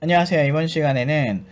안녕하세요. 이번 시간에는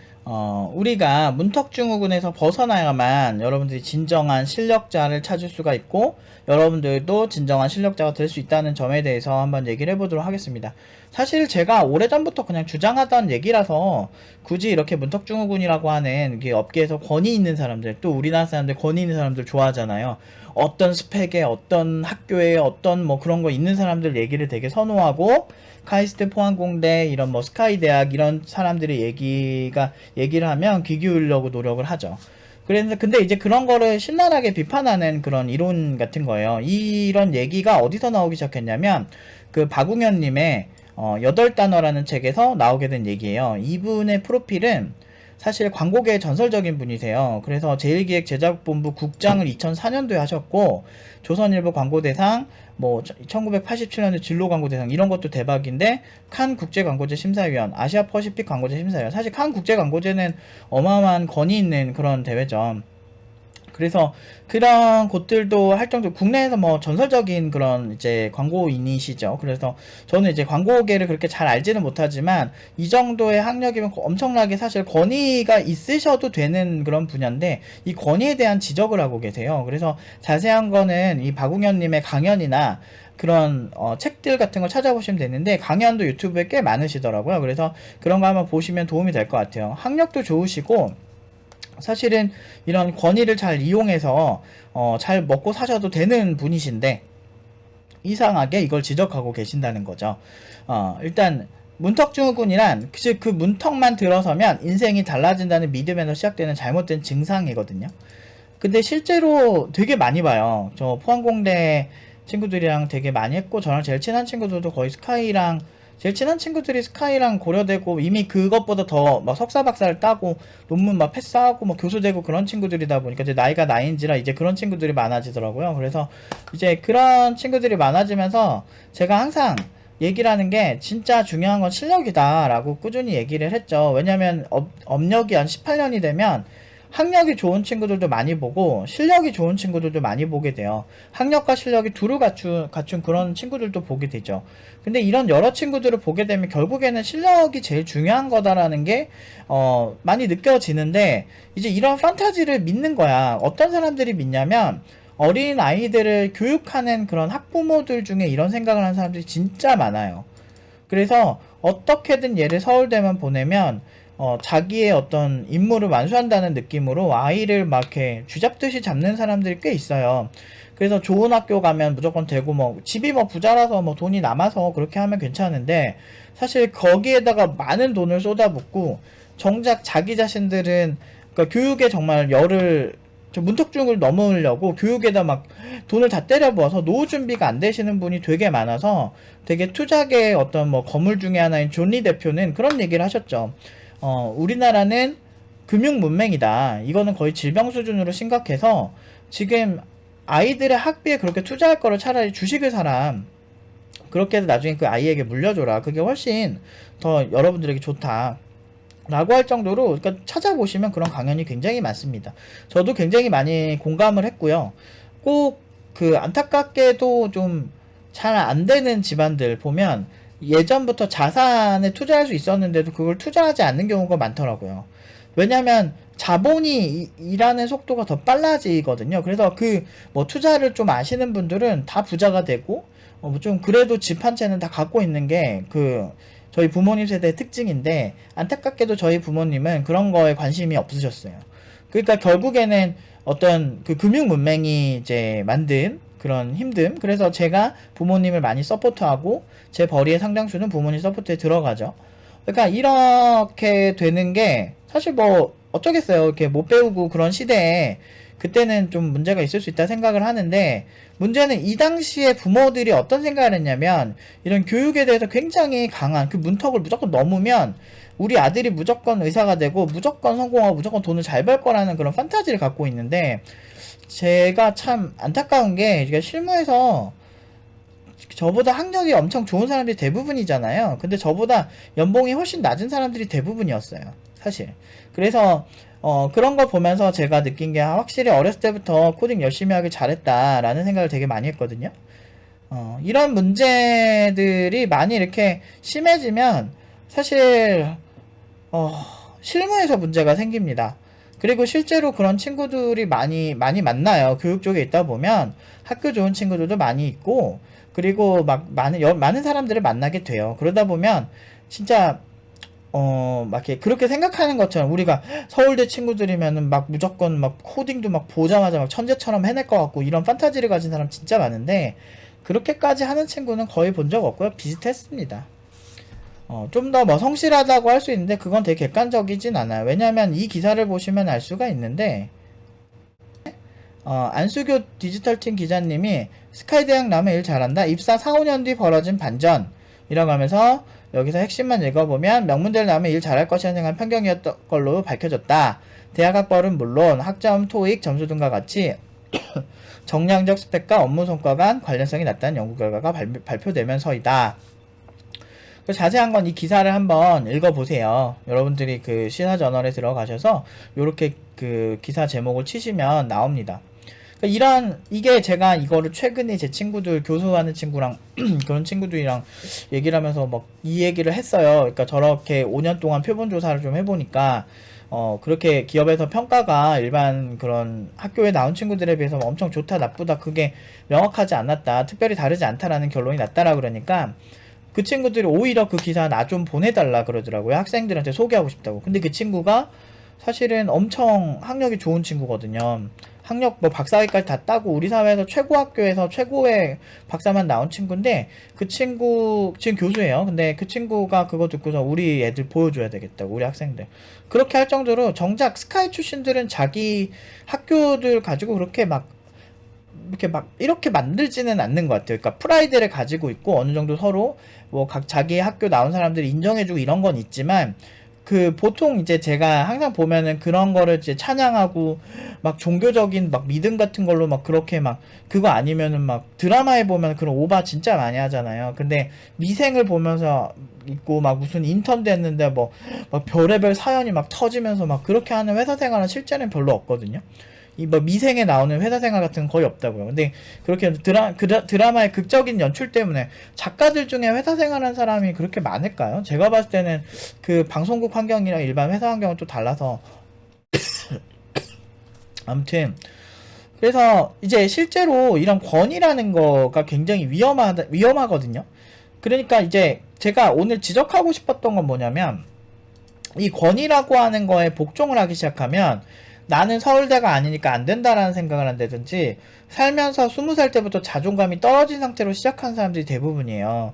우리가 문턱증후군에서 벗어나야만 여러분들이 진정한 실력자를 찾을 수가 있고 여러분들도 진정한 실력자가 될 수 있다는 점에 대해서 한번 얘기를 해보도록 하겠습니다. 사실 제가 오래전부터 그냥 주장하던 얘기라서 굳이 이렇게 문턱증후군이라고 하는 게 업계에서 권위 있는 사람들, 또 우리나라 사람들 권위 있는 사람들 좋아하잖아요. 어떤 스펙에 어떤 학교에 어떤 뭐 그런 거 있는 사람들 얘기를 되게 선호하고 카이스트 포항공대 이런 뭐 스카이 대학 이런 사람들의 얘기를 하면 귀 기울이려고 노력을 하죠. 그래서 근데 이제 그런 거를 신랄하게 비판하는 그런 이론 같은 거예요. 이런 얘기가 어디서 나오기 시작했냐면 그 박웅현님의 8단어라는 책에서 나오게 된 얘기예요. 이분의 프로필은 사실 광고계의 전설적인 분이세요. 그래서 제일기획제작본부 국장을 2004년도에 하셨고 조선일보 광고대상, 뭐 1987년에 진로광고대상 이런 것도 대박인데 칸 국제광고제 심사위원, 아시아 퍼시픽 광고제 심사위원. 사실 칸 국제광고제는 어마어마한 권위 있는 그런 대회죠. 그래서 그런 곳들도 할 정도 국내에서 뭐 전설적인 그런 이제 광고인이시죠. 그래서 저는 이제 광고계를 그렇게 잘 알지는 못하지만 이 정도의 학력이면 엄청나게 사실 권위가 있으셔도 되는 그런 분야인데 이 권위에 대한 지적을 하고 계세요. 그래서 자세한 거는 이 박웅현님의 강연이나 그런 책들 같은 걸 찾아보시면 되는데 강연도 유튜브에 꽤 많으시더라고요. 그래서 그런 거 한번 보시면 도움이 될 것 같아요. 학력도 좋으시고 사실은 이런 권위를 잘 이용해서 잘 먹고 사셔도 되는 분이신데 이상하게 이걸 지적하고 계신다는 거죠. 일단 문턱증후군이란 즉 그 문턱만 들어서면 인생이 달라진다는 믿음에서 시작되는 잘못된 증상이거든요. 근데 실제로 되게 많이 봐요. 저 포항공대 친구들이랑 되게 많이 했고 저랑 제일 친한 친구들도 거의 스카이랑 제일 친한 친구들이 스카이랑 고려되고 이미 그것보다 더 막 석사 박사를 따고 논문 막 패스하고 뭐 교수 되고 그런 친구들이다 보니까 이제 나이가 나이인지라 이제 그런 친구들이 많아지더라고요. 그래서 이제 그런 친구들이 많아지면서 제가 항상 얘기를 하는 게 진짜 중요한 건 실력이다 라고 꾸준히 얘기를 했죠. 왜냐면 업력이 한 18년이 되면 학력이 좋은 친구들도 많이 보고 실력이 좋은 친구들도 많이 보게 돼요. 학력과 실력이 두루 갖춘 그런 친구들도 보게 되죠. 근데 이런 여러 친구들을 보게 되면 결국에는 실력이 제일 중요한 거다라는 게 많이 느껴지는데 이제 이런 판타지를 믿는 거야. 어떤 사람들이 믿냐면 어린 아이들을 교육하는 그런 학부모들 중에 이런 생각을 하는 사람들이 진짜 많아요. 그래서 어떻게든 얘를 서울대만 보내면 자기의 어떤 임무를 완수한다는 느낌으로 아이를 막 이렇게 쥐잡듯이 잡는 사람들이 꽤 있어요. 그래서 좋은 학교 가면 무조건 되고 뭐 집이 뭐 부자라서 뭐 돈이 남아서 그렇게 하면 괜찮은데 사실 거기에다가 많은 돈을 쏟아붓고 정작 자기 자신들은 그러니까 교육에 정말 열을 문턱중을 넘으려고 교육에다 막 돈을 다 때려 부어서 노후 준비가 안 되시는 분이 되게 많아서 되게 투자계 어떤 뭐 거물 중에 하나인 존리 대표는 그런 얘기를 하셨죠. 우리나라는 금융 문맹이다. 이거는 거의 질병 수준으로 심각해서 지금 아이들의 학비에 그렇게 투자할 거를 차라리 주식을 사라. 그렇게 해서 나중에 그 아이에게 물려줘라. 그게 훨씬 더 여러분들에게 좋다. 라고 할 정도로 그러니까 찾아보시면 그런 강연이 굉장히 많습니다. 저도 굉장히 많이 공감을 했고요. 꼭 그 안타깝게도 좀 잘 안 되는 집안들 보면 예전부터 자산에 투자할 수 있었는데도 그걸 투자하지 않는 경우가 많더라고요. 왜냐면 자본이 일하는 속도가 더 빨라지거든요. 그래서 그 뭐 투자를 좀 아시는 분들은 다 부자가 되고 좀 그래도 집 한 채는 다 갖고 있는 게 저희 부모님 세대의 특징인데 안타깝게도 저희 부모님은 그런 거에 관심이 없으셨어요. 그러니까 결국에는 어떤 그 금융 문맹이 이제 만든 그런 힘듦. 그래서 제가 부모님을 많이 서포트하고 제 벌이의 상당수는 부모님 서포트에 들어가죠. 그러니까 이렇게 되는 게 사실 뭐 어쩌겠어요. 이렇게 못 배우고 그런 시대에 그때는 좀 문제가 있을 수 있다 생각을 하는데 문제는 이 당시에 부모들이 어떤 생각을 했냐면 이런 교육에 대해서 굉장히 강한 그 문턱을 무조건 넘으면 우리 아들이 무조건 의사가 되고 무조건 성공하고 무조건 돈을 잘 벌 거라는 그런 판타지를 갖고 있는데 제가 참 안타까운 게 실무에서 저보다 학력이 엄청 좋은 사람들이 대부분이잖아요. 근데 저보다 연봉이 훨씬 낮은 사람들이 대부분이었어요. 사실. 그래서 그런 걸 보면서 제가 느낀 게 확실히 어렸을 때부터 코딩 열심히 하길 잘했다라는 생각을 되게 많이 했거든요. 이런 문제들이 많이 이렇게 심해지면 사실 실무에서 문제가 생깁니다. 그리고 실제로 그런 친구들이 많이 만나요. 교육 쪽에 있다 보면 학교 좋은 친구들도 많이 있고, 그리고 막 많은 사람들을 만나게 돼요. 그러다 보면 진짜 막 이렇게 그렇게 생각하는 것처럼 우리가 서울대 친구들이면은 막 무조건 막 코딩도 막 보자마자 막 천재처럼 해낼 것 같고 이런 판타지를 가진 사람 진짜 많은데, 그렇게까지 하는 친구는 거의 본 적 없고요. 비슷했습니다. 좀 더 뭐 성실하다고 할 수 있는데 그건 되게 객관적이진 않아요. 왜냐하면 이 기사를 보시면 알 수가 있는데, 안수교 디지털팀 기자님이 스카이 대학 나오면 일 잘한다. 입사 4, 5년 뒤 벌어진 반전. 이라고 하면서 여기서 핵심만 읽어보면 명문대를 나오면 일 잘할 것이라는 생각은 편견이었던 걸로 밝혀졌다. 대학 학벌은 물론 학점, 토익, 점수 등과 같이 정량적 스펙과 업무 성과 간 관련성이 낮다는 연구 결과가 발표되면서이다. 자세한 건 이 기사를 한번 읽어보세요. 여러분들이 그 시사저널에 들어가셔서 요렇게 그 기사 제목을 치시면 나옵니다. 이게 제가 이거를 최근에 제 친구들, 교수하는 친구랑 그런 친구들이랑 얘기를 하면서 막 이 얘기를 했어요. 그러니까 저렇게 5년 동안 표본 조사를 좀 해보니까 그렇게 기업에서 평가가 일반 그런 학교에 나온 친구들에 비해서 엄청 좋다 나쁘다 그게 명확하지 않았다, 특별히 다르지 않다라는 결론이 났다라 그러니까 그 친구들이 오히려 그 기사 나 좀 보내달라 그러더라고요. 학생들한테 소개하고 싶다고. 근데 그 친구가 사실은 엄청 학력이 좋은 친구거든요. 학력 뭐 박사학위까지 다 따고 우리 사회에서 최고 학교에서 최고의 박사만 나온 친구인데, 그 친구 지금 교수예요. 근데 그 친구가 그거 듣고서 우리 애들 보여줘야 되겠다고, 우리 학생들. 그렇게 할 정도로 정작 스카이 출신들은 자기 학교들 가지고 그렇게 막 이렇게 만들지는 않는 것 같아요. 그러니까 프라이드를 가지고 있고 어느 정도 서로 뭐 각 자기 학교 나온 사람들이 인정해주고 이런 건 있지만, 그 보통 이제 제가 항상 보면은 그런 거를 이제 찬양하고 막 종교적인 막 믿음 같은 걸로 막 그렇게 막 그거 아니면은 막 드라마에 보면 그런 오바 진짜 많이 하잖아요. 근데 미생을 보면서 있고 막 무슨 인턴 됐는데 뭐 막 별의별 사연이 막 터지면서 막 그렇게 하는 회사 생활은 실제는 별로 없거든요. 이 뭐 미생에 나오는 회사 생활 같은 건 거의 없다고요. 근데 그렇게 드라마의 극적인 연출 때문에 작가들 중에 회사 생활한 사람이 그렇게 많을까요? 제가 봤을 때는 그 방송국 환경이랑 일반 회사 환경은 또 달라서 아무튼 그래서 이제 실제로 이런 권위라는 거가 굉장히 위험하거든요. 그러니까 이제 제가 오늘 지적하고 싶었던 건 뭐냐면, 이 권위라고 하는 거에 복종을 하기 시작하면 나는 서울대가 아니니까 안 된다라는 생각을 한다든지, 살면서 20살 때부터 자존감이 떨어진 상태로 시작한 사람들이 대부분이에요.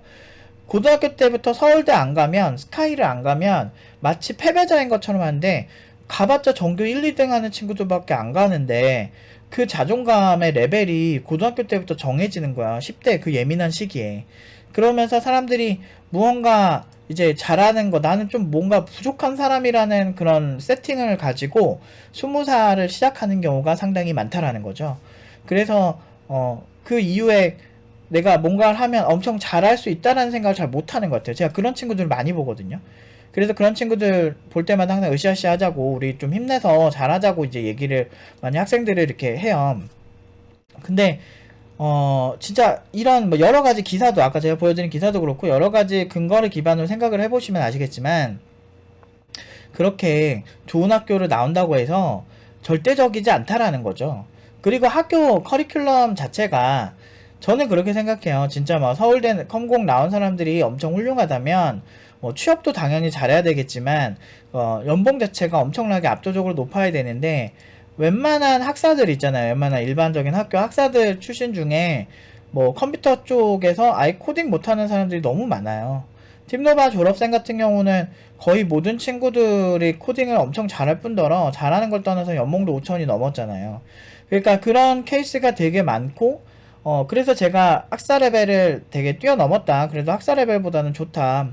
고등학교 때부터 서울대 안 가면, 스카이를 안 가면 마치 패배자인 것처럼 하는데, 가봤자 전교 1, 2등 하는 친구들밖에 안 가는데 그 자존감의 레벨이 고등학교 때부터 정해지는 거야. 10대 그 예민한 시기에. 그러면서 사람들이 무언가 이제 잘하는 거, 나는 좀 뭔가 부족한 사람이라는 그런 세팅을 가지고 20살을 시작하는 경우가 상당히 많다라는 거죠. 그래서 그 이후에 내가 뭔가를 하면 엄청 잘할 수 있다라는 생각을 잘 못하는 것 같아요. 제가 그런 친구들을 많이 보거든요. 그래서 그런 친구들 볼 때마다 항상 으쌰으쌰 하자고, 우리 좀 힘내서 잘하자고 이제 얘기를 많이 학생들을 이렇게 해요. 근데 진짜 이런 뭐 여러 가지 기사도, 아까 제가 보여드린 기사도 그렇고 여러 가지 근거를 기반으로 생각을 해보시면 아시겠지만, 그렇게 좋은 학교를 나온다고 해서 절대적이지 않다라는 거죠. 그리고 학교 커리큘럼 자체가, 저는 그렇게 생각해요. 진짜 막 서울대 컴공 나온 사람들이 엄청 훌륭하다면 취업도 당연히 잘해야 되겠지만 연봉 자체가 엄청나게 압도적으로 높아야 되는데, 웬만한 학사들 있잖아요. 웬만한 일반적인 학교 학사들 출신 중에 뭐 컴퓨터 쪽에서 아예 코딩 못하는 사람들이 너무 많아요. 팀노바 졸업생 같은 경우는 거의 모든 친구들이 코딩을 엄청 잘할 뿐더러, 잘하는 걸 떠나서 연봉도 5천이 넘었잖아요. 그러니까 그런 케이스가 되게 많고, 그래서 제가 학사 레벨을 되게 뛰어넘었다, 그래도 학사 레벨보다는 좋다,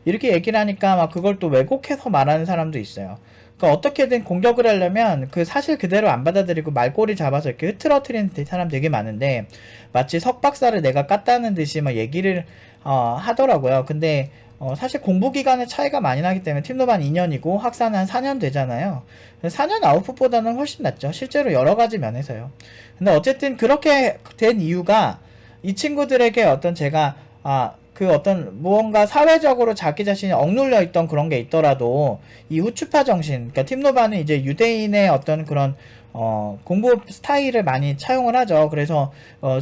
이렇게 얘기를 하니까 막 그걸 또 왜곡해서 말하는 사람도 있어요. 그러니까 어떻게든 공격을 하려면 그 사실 그대로 안 받아들이고 말꼬리 잡아서 이렇게 흐트러트리는 사람 되게 많은데, 마치 석박사를 내가 깠다는 듯이 막 얘기를 하더라고요. 근데 사실 공부 기간의 차이가 많이 나기 때문에 팀노반 2년이고 학사는 한 4년 되잖아요. 4년 아웃풋보다는 훨씬 낫죠. 실제로 여러 가지 면에서요. 근데 어쨌든 그렇게 된 이유가, 이 친구들에게 어떤 제가 그 어떤 무언가 사회적으로 자기 자신이 억눌려 있던 그런 게 있더라도 이 우추파 정신, 그러니까 팀노바는 이제 유대인의 어떤 그런 공부 스타일을 많이 차용을 하죠. 그래서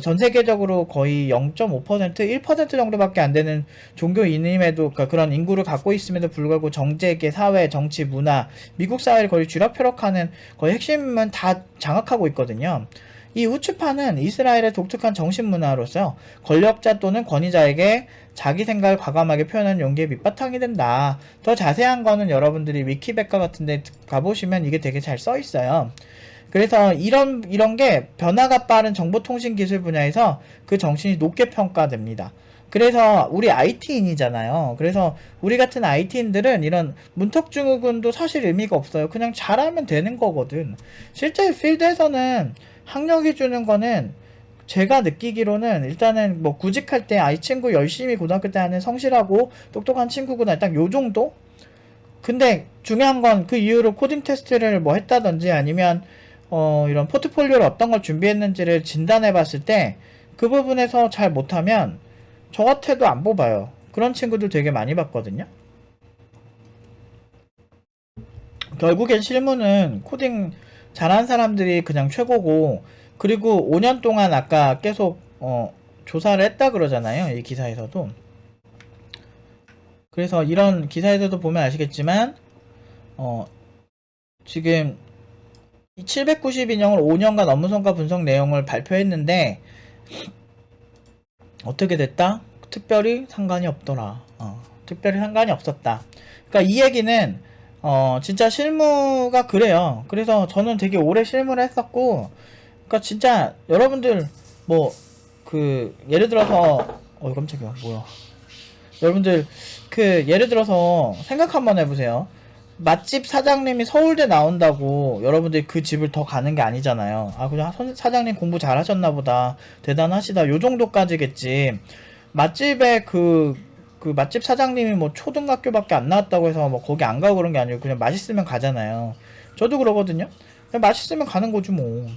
전 세계적으로 거의 0.5%, 1% 정도밖에 안 되는 종교인임에도, 그러니까 그런 인구를 갖고 있음에도 불구하고 정재계, 사회, 정치, 문화, 미국 사회를 거의 쥐락펴락하는 거의 핵심은 다 장악하고 있거든요. 이 우추파는 이스라엘의 독특한 정신문화로서 권력자 또는 권위자에게 자기 생각을 과감하게 표현하는 용기의 밑바탕이 된다. 더 자세한 거는 여러분들이 위키백과 같은데 가보시면 이게 되게 잘 써 있어요. 그래서 이런 게 변화가 빠른 정보통신 기술 분야에서 그 정신이 높게 평가됩니다. 그래서 우리 IT인이잖아요. 그래서 우리 같은 IT인들은 이런 문턱증후군도 사실 의미가 없어요. 그냥 잘하면 되는 거거든. 실제 필드에서는 학력이 주는 거는 제가 느끼기로는 일단은 뭐 구직할 때 이 친구 열심히 고등학교 때 하는 성실하고 똑똑한 친구구나, 딱 요 정도? 근데 중요한 건 그 이후로 코딩 테스트를 뭐 했다든지 아니면 이런 포트폴리오를 어떤 걸 준비했는지를 진단해 봤을 때 그 부분에서 잘 못하면 저 같아도 안 뽑아요. 그런 친구들 되게 많이 봤거든요. 결국엔 실무는 코딩 잘하는 사람들이 그냥 최고고, 그리고 5년 동안 아까 계속 조사를 했다 그러잖아요. 이 기사에서도. 그래서 이런 기사에서도 보면 아시겠지만 지금 792년을 5년간 업무성과 분석 내용을 발표했는데 어떻게 됐다? 특별히 상관이 없더라. 특별히 상관이 없었다. 그러니까 이 얘기는 진짜 실무가 그래요. 그래서 저는 되게 오래 실무를 했었고, 그러니까 진짜 여러분들 뭐 그 예를 들어서 깜짝이야, 뭐야. 여러분들 그 예를 들어서 생각 한번 해보세요. 맛집 사장님이 서울대 나온다고 여러분들이 그 집을 더 가는 게 아니잖아요. 그냥 사장님 공부 잘하셨나 보다, 대단하시다, 요 정도까지겠지. 맛집에 그 맛집 사장님이 뭐 초등학교밖에 안 나왔다고 해서 뭐 거기 안 가고 그런 게 아니고 그냥 맛있으면 가잖아요. 저도 그러거든요. 그냥 맛있으면 가는 거지 뭐.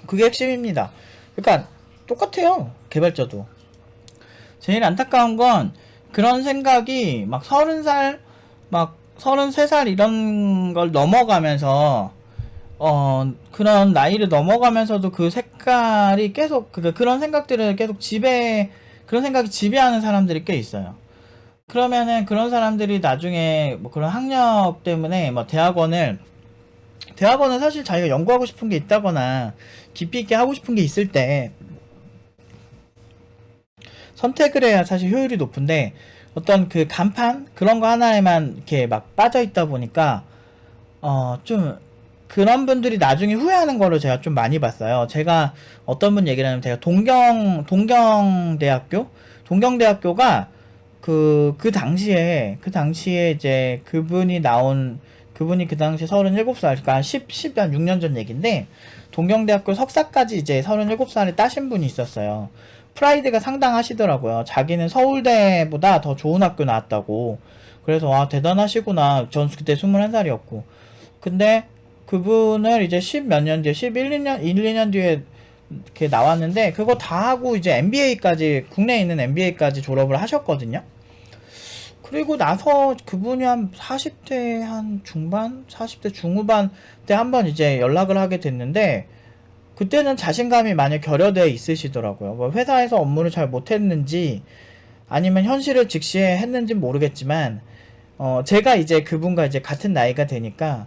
그게 핵심입니다. 그러니까 똑같아요, 개발자도. 제일 안타까운 건 그런 생각이 막 30살, 막 33살 이런 걸 넘어가면서 그런 나이를 넘어가면서도 그 색깔이 계속 그런 생각들을 계속 그런 생각이 지배하는 사람들이 꽤 있어요. 그러면은 그런 사람들이 나중에 뭐 그런 학력 때문에 뭐 대학원은 사실 자기가 연구하고 싶은 게 있다거나 깊이 있게 하고 싶은 게 있을 때 선택을 해야 사실 효율이 높은데, 어떤 그 간판 그런 거 하나에만 이렇게 막 빠져 있다 보니까 좀 그런 분들이 나중에 후회하는 거를 제가 좀 많이 봤어요. 제가 어떤 분 얘기를 하면, 제가 동경대학교가 그 당시에 이제 그분이 그 당시에 37살, 그러니까 한 6년 전 얘긴데, 동경대학교 석사까지 이제 37살에 따신 분이 있었어요. 프라이드가 상당하시더라고요. 자기는 서울대보다 더 좋은 학교 나왔다고. 그래서 대단하시구나. 전 그때 21살이었고. 근데 그분을 이제 10몇 년 뒤에, 2년 뒤에 이렇게 나왔는데, 그거 다 하고 이제 MBA까지, 국내에 있는 MBA까지 졸업을 하셨거든요. 그리고 나서 그분이 한 40대 한 중반, 40대 중후반 때 한번 이제 연락을 하게 됐는데, 그때는 자신감이 많이 결여되어 있으시더라고요. 뭐 회사에서 업무를 잘 못했는지 아니면 현실을 직시해 했는지 모르겠지만, 제가 이제 그분과 이제 같은 나이가 되니까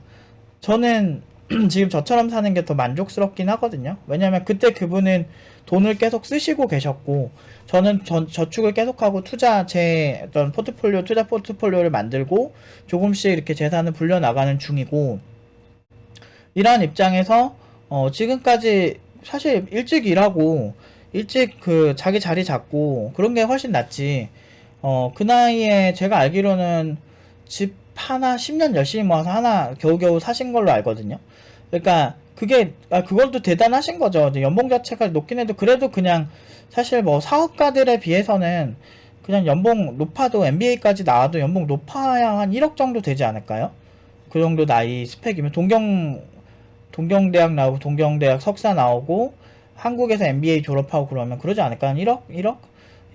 저는 지금 저처럼 사는 게 더 만족스럽긴 하거든요. 왜냐면 그때 그분은 돈을 계속 쓰시고 계셨고, 저는 저축을 계속하고 제 어떤 투자 포트폴리오를 만들고 조금씩 이렇게 재산을 불려나가는 중이고, 이러한 입장에서 지금까지 사실 일찍 일하고 일찍 자기 자리 잡고 그런 게 훨씬 낫지. 그 나이에 제가 알기로는 집 하나 10년 열심히 모아서 하나 겨우겨우 사신 걸로 알거든요. 그러니까 그걸도 대단하신 거죠. 연봉 자체가 높긴 해도 그래도 그냥 사실 뭐 사업가들에 비해서는 그냥 연봉 높아도 MBA까지 나와도 연봉 높아야 한 1억 정도 되지 않을까요? 그 정도 나이 스펙이면 동경대학 나오고 동경대학 석사 나오고 한국에서 MBA 졸업하고 그러면 그러지 않을까? 한 1억?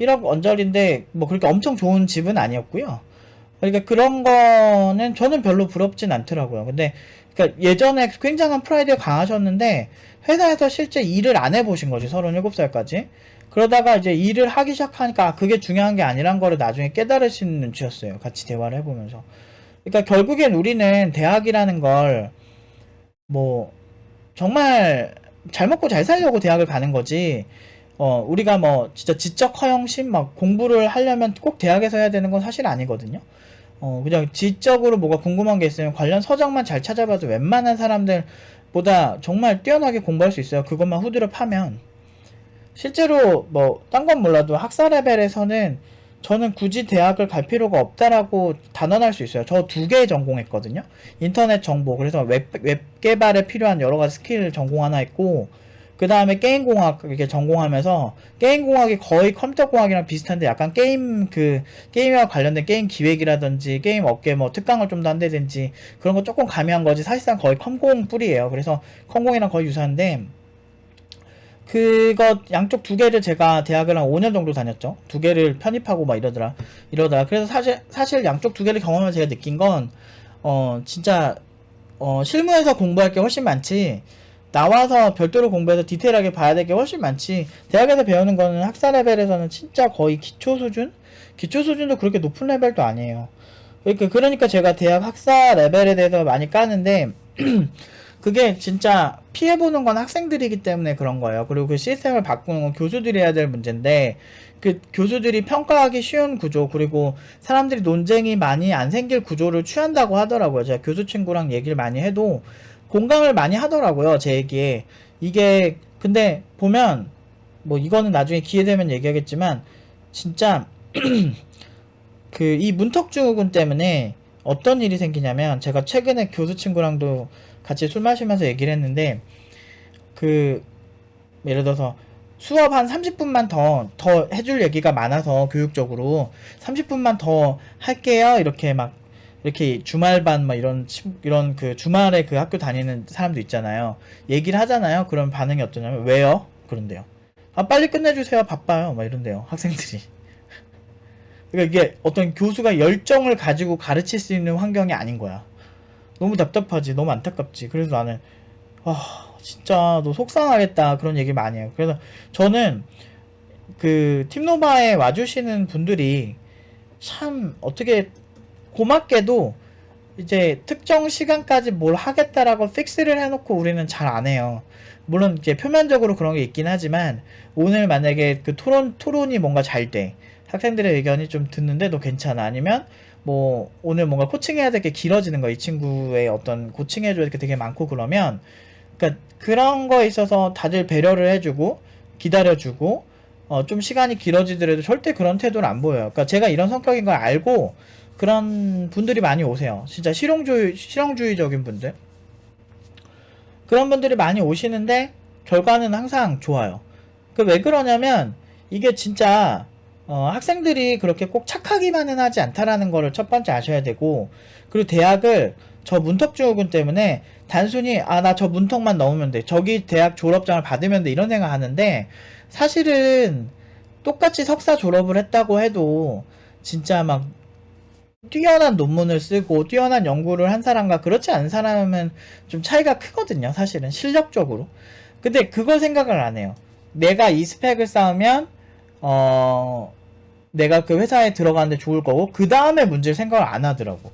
1억 언저리인데 뭐 그렇게 엄청 좋은 집은 아니었고요. 그러니까 그런 거는 저는 별로 부럽진 않더라고요. 근데 그러니까 예전에 굉장한 프라이드가 강하셨는데 회사에서 실제 일을 안 해보신 거지. 37살까지. 그러다가 이제 일을 하기 시작하니까 그게 중요한 게 아니란 거를 나중에 깨달으신 눈치였어요. 같이 대화를 해보면서. 그러니까 결국엔 우리는 대학이라는 걸 뭐 정말 잘 먹고 잘 살려고 대학을 가는 거지. 우리가 뭐 진짜 지적 허영심 막 공부를 하려면 꼭 대학에서 해야 되는 건 사실 아니거든요. 그냥 지적으로 뭐가 궁금한 게 있으면 관련 서적만 잘 찾아봐도 웬만한 사람들보다 정말 뛰어나게 공부할 수 있어요. 그것만 후드려 파면. 실제로 뭐 딴 건 몰라도 학사 레벨에서는 저는 굳이 대학을 갈 필요가 없다라고 단언할 수 있어요. 저 2개 전공했거든요. 인터넷 정보, 그래서 웹 개발에 필요한 여러 가지 스킬 전공 하나 있고, 그 다음에 게임공학 이렇게 전공하면서, 게임공학이 거의 컴퓨터공학이랑 비슷한데 약간 게임과 관련된 게임 기획이라든지, 게임 업계 뭐 특강을 좀 더 한다든지, 그런 거 조금 가미한 거지, 사실상 거의 컴공 뿌리예요. 그래서 컴공이랑 거의 유사한데, 그거 양쪽 2개를 제가 대학을 한 5년 정도 다녔죠. 2개를 편입하고 막 이러다가 그래서 사실 양쪽 2개를 경험하면서 제가 느낀 건 진짜 실무에서 공부할 게 훨씬 많지, 나와서 별도로 공부해서 디테일하게 봐야 될 게 훨씬 많지, 대학에서 배우는 거는 학사 레벨에서는 진짜 거의 기초 수준도 그렇게 높은 레벨도 아니에요. 그러니까 제가 대학 학사 레벨에 대해서 많이 까는데 그게 진짜 피해보는 건 학생들이기 때문에 그런 거예요. 그리고 그 시스템을 바꾸는 건 교수들이 해야 될 문제인데, 그 교수들이 평가하기 쉬운 구조, 그리고 사람들이 논쟁이 많이 안 생길 구조를 취한다고 하더라고요. 제가 교수 친구랑 얘기를 많이 해도 공감을 많이 하더라고요, 제 얘기에. 이게 근데 보면 뭐 이거는 나중에 기회 되면 얘기하겠지만, 진짜 이 문턱증후군 때문에 어떤 일이 생기냐면, 제가 최근에 교수 친구랑도 같이 술 마시면서 얘기를 했는데, 예를 들어서 수업 한 30분만 더 해줄 얘기가 많아서 교육적으로 30분만 더 할게요. 이렇게 주말반 막 이런 그 주말에 그 학교 다니는 사람도 있잖아요. 얘기를 하잖아요. 그런 반응이 어떠냐면, 왜요? 그런데요. 아, 빨리 끝내주세요. 바빠요. 막 이런데요. 학생들이. 그러니까 이게 어떤 교수가 열정을 가지고 가르칠 수 있는 환경이 아닌 거야. 너무 답답하지. 너무 안타깝지. 그래서 나는 진짜 너 속상하겠다, 그런 얘기 많이 해요. 그래서 저는 팀노바에 와주시는 분들이 참 어떻게 고맙게도 이제 특정 시간까지 뭘 하겠다라고 픽스를 해놓고 우리는 잘 안 해요. 물론 이제 표면적으로 그런 게 있긴 하지만, 오늘 만약에 그 토론이 뭔가 잘 돼. 학생들의 의견이 좀 듣는데 너 괜찮아. 아니면 뭐 오늘 뭔가 코칭해야 될 게 길어지는 거, 이 친구의 어떤 코칭해줘야 될 게 되게 많고, 그러면 그러니까 그런 거에 있어서 다들 배려를 해주고 기다려주고 좀 시간이 길어지더라도 절대 그런 태도를 안 보여요. 그러니까 제가 이런 성격인 걸 알고 그런 분들이 많이 오세요. 진짜 실용주의적인 분들, 그런 분들이 많이 오시는데 결과는 항상 좋아요. 왜 그러냐면, 이게 진짜 학생들이 그렇게 꼭 착하기만은 하지 않다라는 거를 첫 번째 아셔야 되고, 그리고 대학을 저 문턱증후군 때문에 단순히 나 저 문턱만 넘으면 돼, 저기 대학 졸업장을 받으면 돼, 이런 생각 하는데, 사실은 똑같이 석사 졸업을 했다고 해도 진짜 막 뛰어난 논문을 쓰고 뛰어난 연구를 한 사람과 그렇지 않은 사람은 좀 차이가 크거든요, 사실은 실력적으로. 근데 그걸 생각을 안 해요. 내가 이 스펙을 쌓으면 내가 그 회사에 들어가는데 좋을 거고, 그 다음에 문제를 생각을 안 하더라고.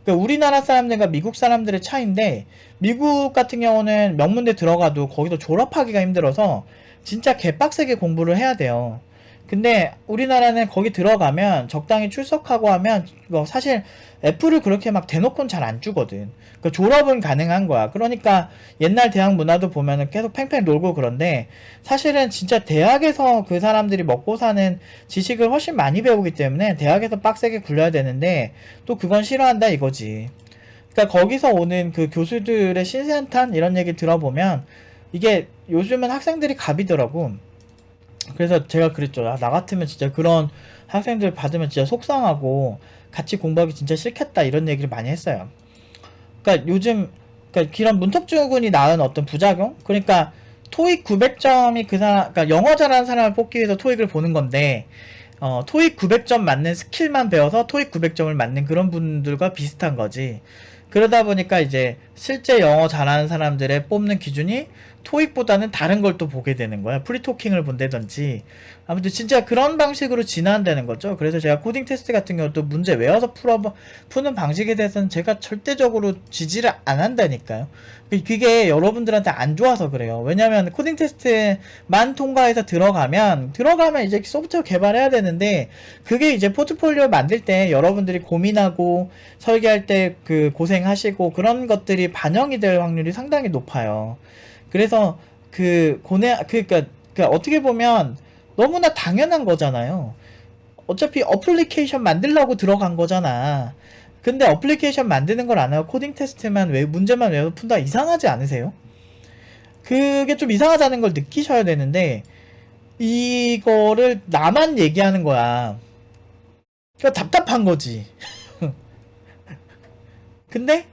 그러니까 우리나라 사람들과 미국 사람들의 차이인데, 미국 같은 경우는 명문대 들어가도 거기서 졸업하기가 힘들어서 진짜 개빡세게 공부를 해야 돼요. 근데 우리나라는 거기 들어가면 적당히 출석하고 하면 사실 F를 그렇게 막 대놓고는 잘 안 주거든. 그 졸업은 가능한 거야. 그러니까 옛날 대학 문화도 보면은 계속 팽팽 놀고 그런데, 사실은 진짜 대학에서 그 사람들이 먹고 사는 지식을 훨씬 많이 배우기 때문에 대학에서 빡세게 굴려야 되는데, 또 그건 싫어한다 이거지. 그러니까 거기서 오는 그 교수들의 신세한탄 이런 얘기 들어보면, 이게 요즘은 학생들이 갑이더라고. 그래서 제가 그랬죠. 나 같으면 진짜 그런 학생들 받으면 진짜 속상하고 같이 공부하기 진짜 싫겠다, 이런 얘기를 많이 했어요. 그러니까 요즘 이런 문턱증후군이 낳은 어떤 부작용? 그러니까 토익 900점이 그러니까 영어 잘하는 사람을 뽑기 위해서 토익을 보는 건데, 토익 900점 맞는 스킬만 배워서 토익 900점을 맞는 그런 분들과 비슷한 거지. 그러다 보니까 이제 실제 영어 잘하는 사람들의 뽑는 기준이 토익보다는 다른 걸 또 보게 되는 거야. 프리토킹을 본다든지. 아무튼 진짜 그런 방식으로 진화한다는 거죠. 그래서 제가 코딩 테스트 같은 경우도 문제 외워서 푸는 방식에 대해서는 제가 절대적으로 지지를 안 한다니까요. 그게 여러분들한테 안 좋아서 그래요. 왜냐면 코딩 테스트만 통과해서 들어가면 이제 소프트웨어 개발해야 되는데, 그게 이제 포트폴리오 만들 때 여러분들이 고민하고 설계할 때 그 고생하시고 그런 것들이 반영이 될 확률이 상당히 높아요. 그래서 그러니까 어떻게 보면 너무나 당연한 거잖아요. 어차피 어플리케이션 만들려고 들어간 거잖아. 근데 어플리케이션 만드는 걸 안 하고 코딩 테스트만 문제만 외워 푼다, 이상하지 않으세요? 그게 좀 이상하다는 걸 느끼셔야 되는데, 이거를 나만 얘기하는 거야. 그러니까 답답한 거지. 근데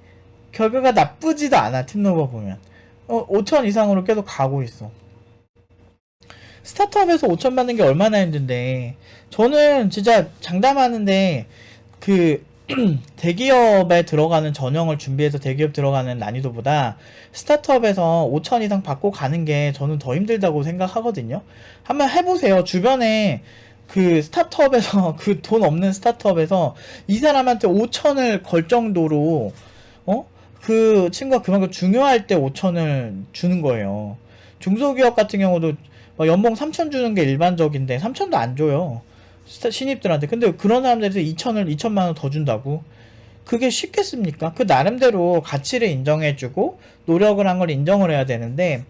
결과가 나쁘지도 않아. 팀노버 보면 5천 이상으로 계속 가고 있어. 스타트업에서 5천 받는 게 얼마나 힘든데. 저는 진짜 장담하는데, 그 대기업에 들어가는 전형을 준비해서 대기업 들어가는 난이도보다 스타트업에서 5천 이상 받고 가는 게 저는 더 힘들다고 생각하거든요. 한번 해보세요. 주변에 그 스타트업에서 그 돈 없는 스타트업에서 이 사람한테 5천을 걸 정도로 그 친구가 그만큼 중요할 때 5천을 주는 거예요. 중소기업 같은 경우도 막 연봉 3천 주는 게 일반적인데 3천도 안 줘요. 신입들한테. 근데 그런 사람들에서 2천만 원 더 준다고? 그게 쉽겠습니까? 그 나름대로 가치를 인정해주고 노력을 한 걸 인정을 해야 되는데,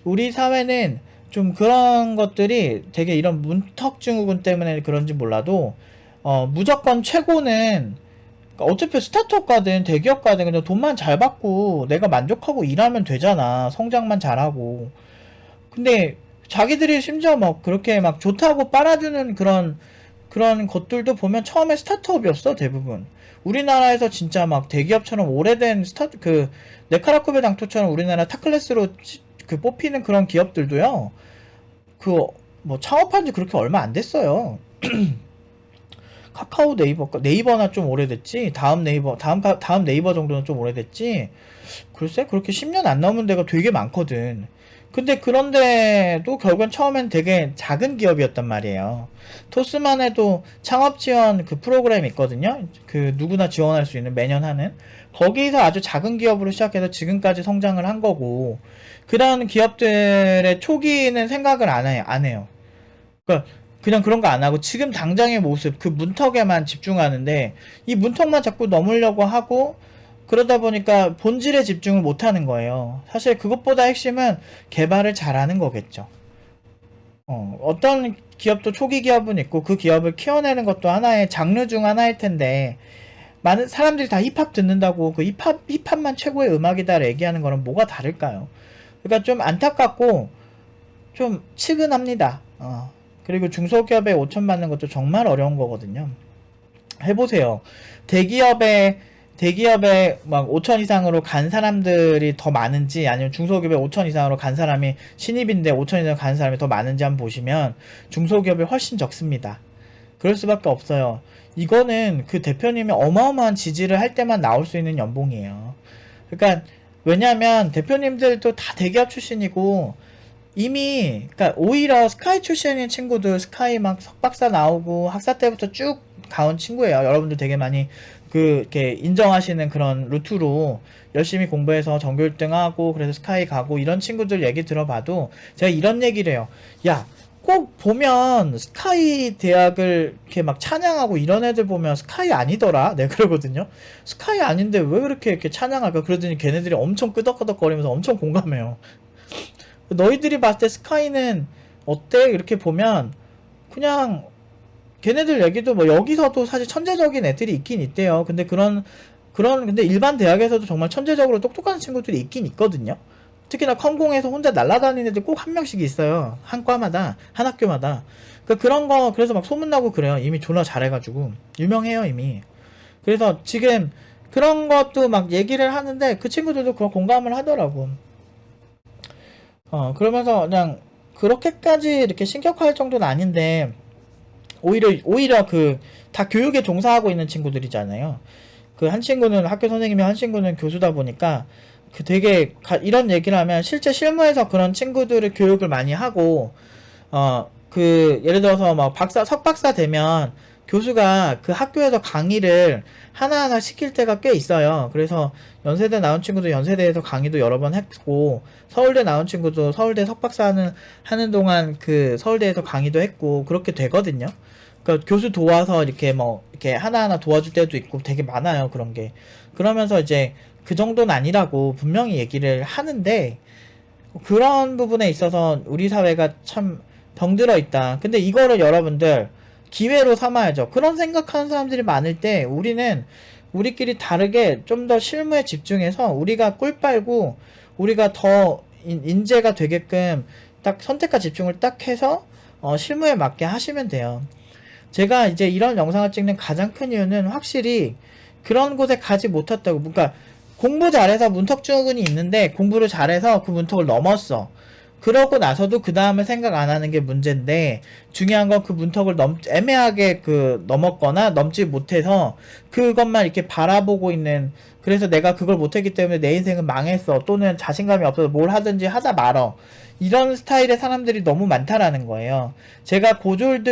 우리 사회는 좀 그런 것들이 되게 이런 문턱증후군 때문에 그런지 몰라도 무조건 최고는, 어차피 스타트업 가든 대기업 가든 그냥 돈만 잘 받고 내가 만족하고 일하면 되잖아. 성장만 잘하고. 근데 자기들이 심지어 막 그렇게 막 좋다고 빨아주는 그런 것들도 보면 처음에 스타트업이었어, 대부분. 우리나라에서 진짜 막 대기업처럼 오래된 네카라쿠베 당토처럼 우리나라 탑클래스로 뽑히는 그런 기업들도요, 뭐 창업한 지 그렇게 얼마 안 됐어요. 카카오, 네이버나 좀 오래됐지. 다음 네이버 정도는 좀 오래됐지. 글쎄, 그렇게 10년 안 넘은 데가 되게 많거든. 근데 그런데도 결국엔 처음엔 되게 작은 기업이었단 말이에요. 토스만 해도 창업 지원 그 프로그램이 있거든요. 그 누구나 지원할 수 있는, 매년 하는. 거기서 아주 작은 기업으로 시작해서 지금까지 성장을 한 거고, 그런 기업들의 초기는 생각을 안 해요. 그러니까 그냥 그런 거 안 하고 지금 당장의 모습, 그 문턱에만 집중하는데, 이 문턱만 자꾸 넘으려고 하고, 그러다 보니까 본질에 집중을 못 하는 거예요. 사실 그것보다 핵심은 개발을 잘하는 거겠죠. 어떤 기업도 초기 기업은 있고 그 기업을 키워내는 것도 하나의 장르 중 하나일 텐데, 많은 사람들이 다 힙합 듣는다고 그 힙합만 최고의 음악이다 얘기하는 거는 뭐가 다를까요? 그러니까 좀 안타깝고 좀 측은합니다. 그리고 중소기업에 5천 받는 것도 정말 어려운 거거든요. 해보세요. 대기업에 막 5천 이상으로 간 사람들이 더 많은지, 아니면 중소기업에 5천 이상으로 간 사람이 신입인데 5천 이상 간 사람이 더 많은지 한번 보시면 중소기업이 훨씬 적습니다. 그럴 수밖에 없어요. 이거는 그 대표님이 어마어마한 지지를 할 때만 나올 수 있는 연봉이에요. 그러니까 왜냐면 대표님들도 다 대기업 출신이고, 이미 그러니까 오히려 스카이 출신인 친구들, 스카이 막 석박사 나오고 학사 때부터 쭉 가온 친구예요. 여러분들 되게 많이 이렇게 인정하시는 그런 루트로 열심히 공부해서 전교 1등하고 그래서 스카이 가고, 이런 친구들 얘기 들어봐도 제가 이런 얘기를 해요. 야, 꼭 보면 스카이 대학을 이렇게 막 찬양하고 이런 애들 보면 스카이 아니더라, 내가 그러거든요. 스카이 아닌데 왜 그렇게 이렇게 찬양할까? 그러더니 걔네들이 엄청 끄덕끄덕거리면서 엄청 공감해요. 너희들이 봤을 때 스카이는 어때? 이렇게 보면 그냥 걔네들 얘기도 뭐 여기서도 사실 천재적인 애들이 있긴 있대요. 근데 근데 일반 대학에서도 정말 천재적으로 똑똑한 친구들이 있긴 있거든요. 특히나 컴공에서 혼자 날아다니는 애들 꼭 한 명씩 있어요. 한 과마다, 한 학교마다. 그래서 막 소문나고 그래요. 이미 졸라 잘해가지고. 유명해요, 이미. 그래서 지금 그런 것도 막 얘기를 하는데 그 친구들도 그런 공감을 하더라고. 그러면서 그냥 그렇게까지 이렇게 심각할 정도는 아닌데, 오히려 그 다 교육에 종사하고 있는 친구들이잖아요. 그 한 친구는 학교 선생님이 한 친구는 교수다 보니까 그 되게 이런 얘기를 하면 실제 실무에서 그런 친구들을 교육을 많이 하고 그 예를 들어서 막 석박사 되면 교수가 그 학교에서 강의를 하나하나 시킬 때가 꽤 있어요. 그래서 연세대 나온 친구도 연세대에서 강의도 여러 번 했고, 서울대 나온 친구도 서울대 석박사 하는 동안 그 서울대에서 강의도 했고, 그렇게 되거든요. 그러니까 교수 도와서 이렇게 이렇게 하나하나 도와줄 때도 있고 되게 많아요, 그런 게. 그러면서 이제 그 정도는 아니라고 분명히 얘기를 하는데, 그런 부분에 있어서 우리 사회가 참 병들어 있다. 근데 이거를 여러분들 기회로 삼아야죠. 그런 생각하는 사람들이 많을 때 우리는 우리끼리 다르게 좀 더 실무에 집중해서 우리가 꿀 빨고 우리가 더 인재가 되게끔 딱 선택과 집중을 딱 해서 실무에 맞게 하시면 돼요. 제가 이제 이런 영상을 찍는 가장 큰 이유는 확실히 그런 곳에 가지 못했다고. 그러니까 공부 잘해서 문턱증후군이 있는데 공부를 잘해서 그 문턱을 넘었어. 그러고 나서도 그 다음에 생각 안 하는 게 문제인데, 중요한 건 그 문턱을 애매하게 넘었거나 넘지 못해서 그것만 이렇게 바라보고 있는, 그래서 내가 그걸 못했기 때문에 내 인생은 망했어, 또는 자신감이 없어서 뭘 하든지 하다 말어, 이런 스타일의 사람들이 너무 많다라는 거예요. 제가 고졸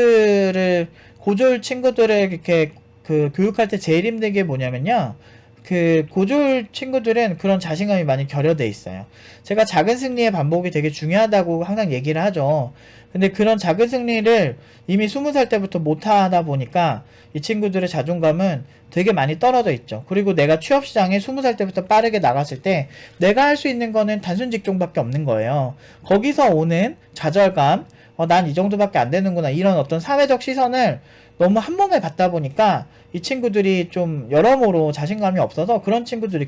친구들을 이렇게 교육할 때 제일 힘든 게 뭐냐면요, 그 고졸 친구들은 그런 자신감이 많이 결여돼 있어요. 제가 작은 승리의 반복이 되게 중요하다고 항상 얘기를 하죠. 근데 그런 작은 승리를 이미 20살 때부터 못하다 보니까 이 친구들의 자존감은 되게 많이 떨어져 있죠. 그리고 내가 취업시장에 20살 때부터 빠르게 나갔을 때 내가 할 수 있는 거는 단순 직종밖에 없는 거예요. 거기서 오는 좌절감, 난 이 정도밖에 안 되는구나, 이런 어떤 사회적 시선을 너무 한 몸에 받다 보니까 이 친구들이 좀 여러모로 자신감이 없어서 그런 친구들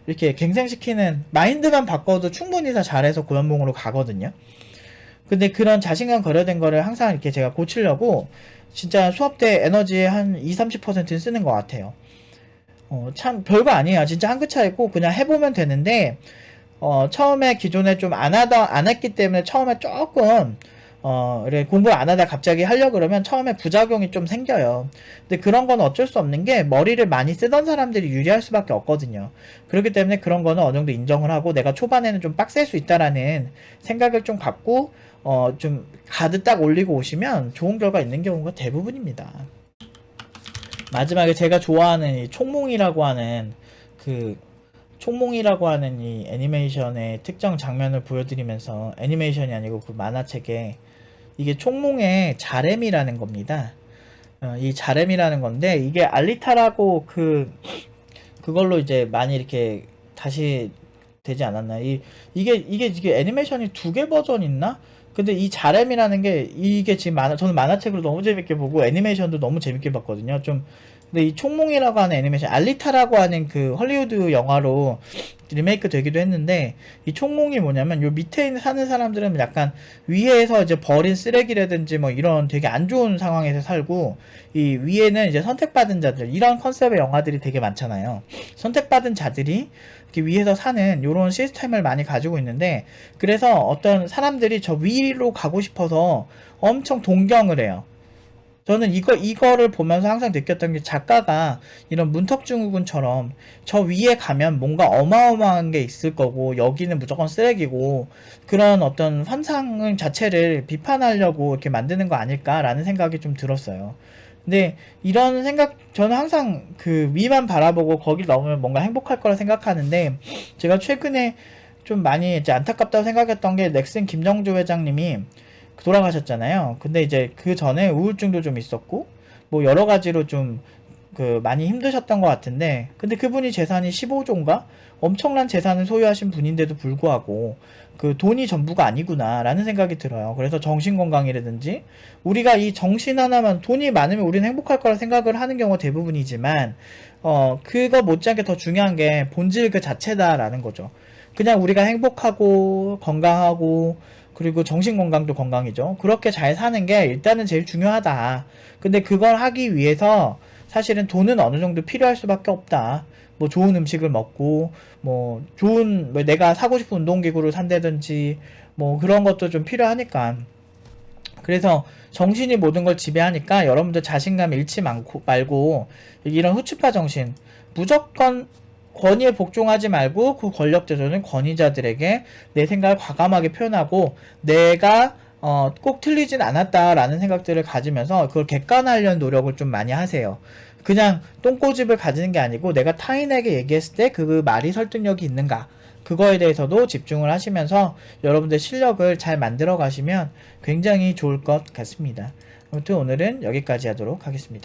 이렇게 갱생시키는, 마인드만 바꿔도 충분히 다 잘해서 고연봉으로 가거든요. 근데 그런 자신감 거려된 거를 항상 이렇게 제가 고치려고 진짜 수업 때 에너지의 한 20-30%는 쓰는 것 같아요. 참 별거 아니에요. 진짜 한 끗 차이고 그냥 해보면 되는데, 처음에 기존에 좀 안 했기 때문에 처음에 조금 이래 공부를 안 하다 갑자기 하려고 그러면 처음에 부작용이 좀 생겨요. 근데 그런 건 어쩔 수 없는 게, 머리를 많이 쓰던 사람들이 유리할 수밖에 없거든요. 그렇기 때문에 그런 거는 어느 정도 인정을 하고, 내가 초반에는 좀 빡셀 수 있다라는 생각을 좀 갖고 좀 가드 딱 올리고 오시면 좋은 결과 있는 경우가 대부분입니다. 마지막에 제가 좋아하는 이 총몽이라고 하는 이 애니메이션의 특정 장면을 보여드리면서, 애니메이션이 아니고 그 만화책에, 이게 총몽의 자렘이라는 겁니다. 이 자렘이라는 건데, 이게 알리타라고 그걸로 이제 많이 이렇게 다시 되지 않았나. 이게 애니메이션이 2개 버전 있나? 근데 이 자렘이라는 게, 이게 지금 저는 만화책으로 너무 재밌게 보고 애니메이션도 너무 재밌게 봤거든요. 근데 이 총몽이라고 하는 애니메이션, 알리타라고 하는 그 헐리우드 영화로 리메이크 되기도 했는데, 이 총몽이 뭐냐면, 요 밑에 사는 사람들은 약간 위에서 이제 버린 쓰레기라든지 뭐 이런 되게 안 좋은 상황에서 살고, 이 위에는 이제 선택받은 자들, 이런 컨셉의 영화들이 되게 많잖아요. 선택받은 자들이 이렇게 위에서 사는 요런 시스템을 많이 가지고 있는데, 그래서 어떤 사람들이 저 위로 가고 싶어서 엄청 동경을 해요. 저는 이거를 보면서 항상 느꼈던 게, 작가가 이런 문턱증후군처럼 저 위에 가면 뭔가 어마어마한 게 있을 거고 여기는 무조건 쓰레기고, 그런 어떤 환상 자체를 비판하려고 이렇게 만드는 거 아닐까라는 생각이 좀 들었어요. 근데 이런 생각, 저는 항상 그 위만 바라보고 거길 넘으면 뭔가 행복할 거라 생각하는데, 제가 최근에 좀 많이 이제 안타깝다고 생각했던 게, 넥슨 김정주 회장님이 돌아가셨잖아요. 근데 이제 그 전에 우울증도 좀 있었고 뭐 여러 가지로 좀 많이 힘드셨던 것 같은데, 근데 그분이 재산이 15조인가 엄청난 재산을 소유하신 분인데도 불구하고 그 돈이 전부가 아니구나 라는 생각이 들어요. 그래서 정신건강이라든지, 우리가 이 정신 하나만, 돈이 많으면 우리는 행복할 거라 생각을 하는 경우가 대부분이지만 그거 못지않게 더 중요한 게 본질 그 자체다라는 거죠. 그냥 우리가 행복하고 건강하고, 그리고 정신건강도 건강이죠. 그렇게 잘 사는 게 일단은 제일 중요하다. 근데 그걸 하기 위해서 사실은 돈은 어느 정도 필요할 수밖에 없다. 뭐 좋은 음식을 먹고, 뭐 내가 사고 싶은 운동기구를 산다든지 뭐 그런 것도 좀 필요하니까. 그래서 정신이 모든 걸 지배하니까 여러분들 자신감 잃지 말고 이런 후추파 정신, 무조건 권위에 복종하지 말고 그 권력자들은 권위자들에게 내 생각을 과감하게 표현하고 내가 꼭 틀리진 않았다라는 생각들을 가지면서 그걸 객관화하려는 노력을 좀 많이 하세요. 그냥 똥꼬집을 가지는 게 아니고 내가 타인에게 얘기했을 때 그 말이 설득력이 있는가, 그거에 대해서도 집중을 하시면서 여러분들 실력을 잘 만들어 가시면 굉장히 좋을 것 같습니다. 아무튼 오늘은 여기까지 하도록 하겠습니다.